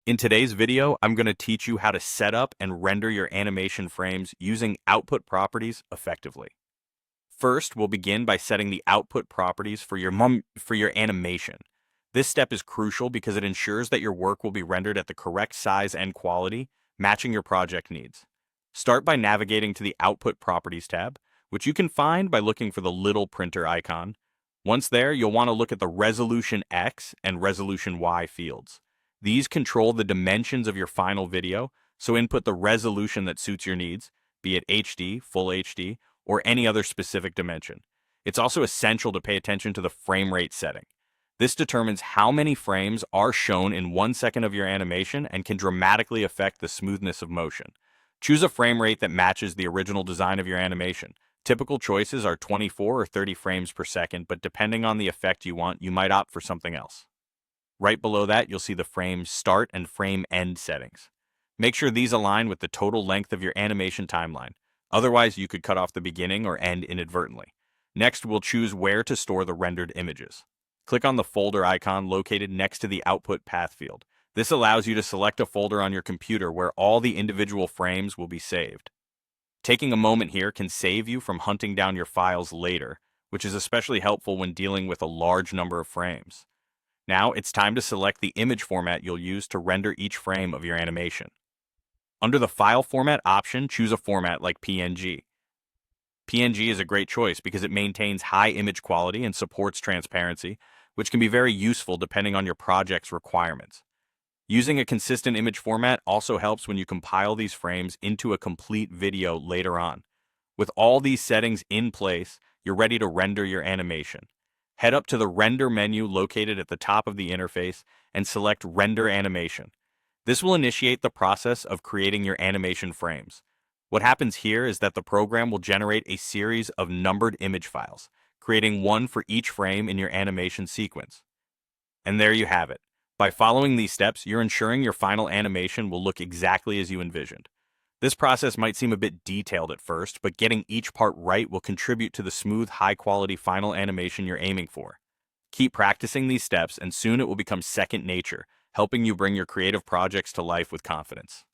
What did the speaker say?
In today's video, I'm going to teach you how to set up and render your animation frames using output properties effectively. First, we'll begin by setting the output properties for your animation. This step is crucial because it ensures that your work will be rendered at the correct size and quality, matching your project needs. Start by navigating to the Output Properties tab, which you can find by looking for the little printer icon. Once there, you'll want to look at the Resolution X and Resolution Y fields. These control the dimensions of your final video, so input the resolution that suits your needs, be it HD, Full HD, or any other specific dimension. It's also essential to pay attention to the frame rate setting. This determines how many frames are shown in 1 second of your animation and can dramatically affect the smoothness of motion. Choose a frame rate that matches the original design of your animation. Typical choices are 24 or 30 frames per second, but depending on the effect you want, you might opt for something else. Right below that, you'll see the frame start and frame end settings. Make sure these align with the total length of your animation timeline. Otherwise, you could cut off the beginning or end inadvertently. Next, we'll choose where to store the rendered images. Click on the folder icon located next to the output path field. This allows you to select a folder on your computer where all the individual frames will be saved. Taking a moment here can save you from hunting down your files later, which is especially helpful when dealing with a large number of frames. Now, it's time to select the image format you'll use to render each frame of your animation. Under the File Format option, choose a format like PNG. PNG is a great choice because it maintains high image quality and supports transparency, which can be very useful depending on your project's requirements. Using a consistent image format also helps when you compile these frames into a complete video later on. With all these settings in place, you're ready to render your animation. Head up to the Render menu located at the top of the interface and select Render Animation. This will initiate the process of creating your animation frames. What happens here is that the program will generate a series of numbered image files, creating one for each frame in your animation sequence. And there you have it. By following these steps, you're ensuring your final animation will look exactly as you envisioned. This process might seem a bit detailed at first, but getting each part right will contribute to the smooth, high-quality final animation you're aiming for. Keep practicing these steps, and soon it will become second nature, helping you bring your creative projects to life with confidence.